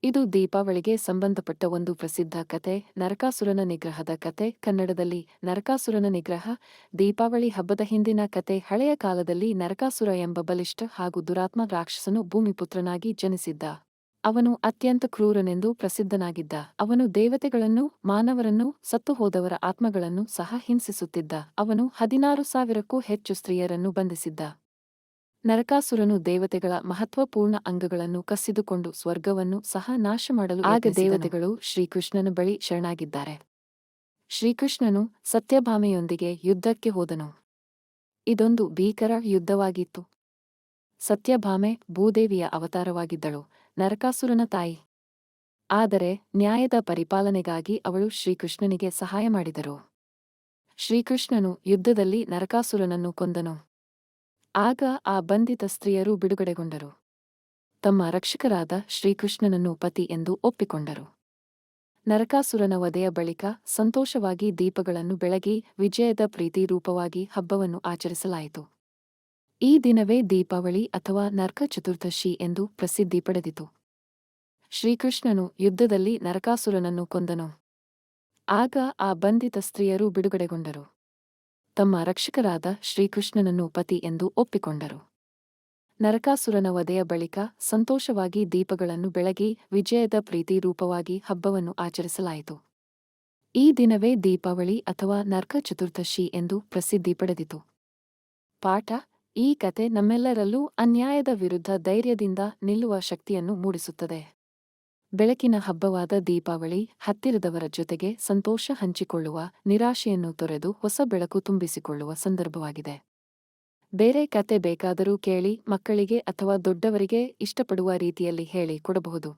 ಇದು ದೀಪಾವಳಿಗೆ ಸಂಬಂಧಪಟ್ಟ ಒಂದು ಪ್ರಸಿದ್ಧ ಕತೆ, ನರಕಾಸುರನ ನಿಗ್ರಹದ ಕತೆ. ಕನ್ನಡದಲ್ಲಿ ನರಕಾಸುರನ ನಿಗ್ರಹ. ದೀಪಾವಳಿ ಹಬ್ಬದ ಹಿಂದಿನ ಕತೆ. ಹಳೆಯ ಕಾಲದಲ್ಲಿ ನರಕಾಸುರ ಎಂಬ ಬಲಿಷ್ಠ ಹಾಗೂ ದುರಾತ್ಮ ರಾಕ್ಷಸನು ಭೂಮಿಪುತ್ರನಾಗಿ ಜನಿಸಿದ್ದ. ಅವನು ಅತ್ಯಂತ ಕ್ರೂರನೆಂದು ಪ್ರಸಿದ್ಧನಾಗಿದ್ದ. ಅವನು ದೇವತೆಗಳನ್ನು, ಮಾನವರನ್ನು, ಸತ್ತು ಹೋದವರ ಆತ್ಮಗಳನ್ನು ಸಹ ಹಿಂಸಿಸುತ್ತಿದ್ದ. ಅವನು 16,000ಕ್ಕೂ ಹೆಚ್ಚು ಸ್ತ್ರೀಯರನ್ನು ಬಂಧಿಸಿದ್ದ. ನರಕಾಸುರನು ದೇವತೆಗಳ ಮಹತ್ವಪೂರ್ಣ ಅಂಗಗಳನ್ನು ಕಸಿದುಕೊಂಡು ಸ್ವರ್ಗವನ್ನು ಸಹ ನಾಶಮಾಡಲು ಆಗ ದೇವತೆಗಳು ಶ್ರೀಕೃಷ್ಣನ ಬಳಿ ಶರಣಾಗಿದ್ದಾರೆ. ಶ್ರೀಕೃಷ್ಣನು ಸತ್ಯಭಾಮೆಯೊಂದಿಗೆ ಯುದ್ಧಕ್ಕೆ ಹೋದನು. ಇದೊಂದು ಭೀಕರ ಯುದ್ಧವಾಗಿತ್ತು. ಸತ್ಯಭಾಮೆ ಭೂದೇವಿಯ ಅವತಾರವಾಗಿದ್ದಳು, ನರಕಾಸುರನ ತಾಯಿ. ಆದರೆ ನ್ಯಾಯದ ಪರಿಪಾಲನೆಗಾಗಿ ಅವಳು ಶ್ರೀಕೃಷ್ಣನಿಗೆ ಸಹಾಯ ಮಾಡಿದರು. ಶ್ರೀಕೃಷ್ಣನು ಯುದ್ಧದಲ್ಲಿ ನರಕಾಸುರನನ್ನು ಕೊಂದನು. ಆಗ ಆ ಬಂಧಿತ ಸ್ತ್ರೀಯರು ಬಿಡುಗಡೆಗೊಂಡರು. ತಮ್ಮ ರಕ್ಷಕರಾದ ಶ್ರೀಕೃಷ್ಣನನ್ನು ಪತಿ ಎಂದು ಒಪ್ಪಿಕೊಂಡರು. ನರಕಾಸುರನ ವಧೆಯ ಬಳಿಕ ಸಂತೋಷವಾಗಿ ದೀಪಗಳನ್ನು ಬೆಳಗಿ ವಿಜಯದ ಪ್ರೀತಿ ರೂಪವಾಗಿ ಹಬ್ಬವನ್ನು ಆಚರಿಸಲಾಯಿತು. ಈ ದಿನವೇ ದೀಪಾವಳಿ ಅಥವಾ ನರಕ ಚತುರ್ದಶಿ ಎಂದು ಪ್ರಸಿದ್ಧಿ ಪಡೆದಿತು. ಶ್ರೀಕೃಷ್ಣನು ಯುದ್ಧದಲ್ಲಿ ನರಕಾಸುರನನ್ನು ಕೊಂದನು. ಆಗ ಆ ಬಂಧಿತ ಸ್ತ್ರೀಯರು ಬಿಡುಗಡೆಗೊಂಡರು. ತಮ್ಮ ರಕ್ಷಕರಾದ ಶ್ರೀಕೃಷ್ಣನನ್ನು ಪತಿ ಎಂದು ಒಪ್ಪಿಕೊಂಡರು. ನರಕಾಸುರನ ವಧೆಯ ಬಳಿಕ ಸಂತೋಷವಾಗಿ ದೀಪಗಳನ್ನು ಬೆಳಗಿ ವಿಜಯದ ಪ್ರೀತಿ ರೂಪವಾಗಿ ಹಬ್ಬವನ್ನು ಆಚರಿಸಲಾಯಿತು. ಈ ದಿನವೇ ದೀಪಾವಳಿ ಅಥವಾ ನರಕ ಚತುರ್ದಶಿ ಎಂದು ಪ್ರಸಿದ್ಧಿ ಪಡೆದಿತು. ಪಾಠ: ಈ ಕತೆ ನಮ್ಮೆಲ್ಲರಲ್ಲೂ ಅನ್ಯಾಯದ ವಿರುದ್ಧ ಧೈರ್ಯದಿಂದ ನಿಲ್ಲುವ ಶಕ್ತಿಯನ್ನು ಮೂಡಿಸುತ್ತದೆ. ಬೆಳಕಿನ ಹಬ್ಬವಾದ ದೀಪಾವಳಿ ಹತ್ತಿರದವರ ಜೊತೆಗೆ ಸಂತೋಷ ಹಂಚಿಕೊಳ್ಳುವ, ನಿರಾಶೆಯನ್ನು ತೊರೆದು ಹೊಸ ಬೆಳಕು ತುಂಬಿಸಿಕೊಳ್ಳುವ ಸಂದರ್ಭವಾಗಿದೆ. ಬೇರೆ ಕತೆ ಬೇಕಾದರೂ ಕೇಳಿ, ಮಕ್ಕಳಿಗೆ ಅಥವಾ ದೊಡ್ಡವರಿಗೆ ಇಷ್ಟಪಡುವ ರೀತಿಯಲ್ಲಿ ಹೇಳಿ ಕೊಡಬಹುದು.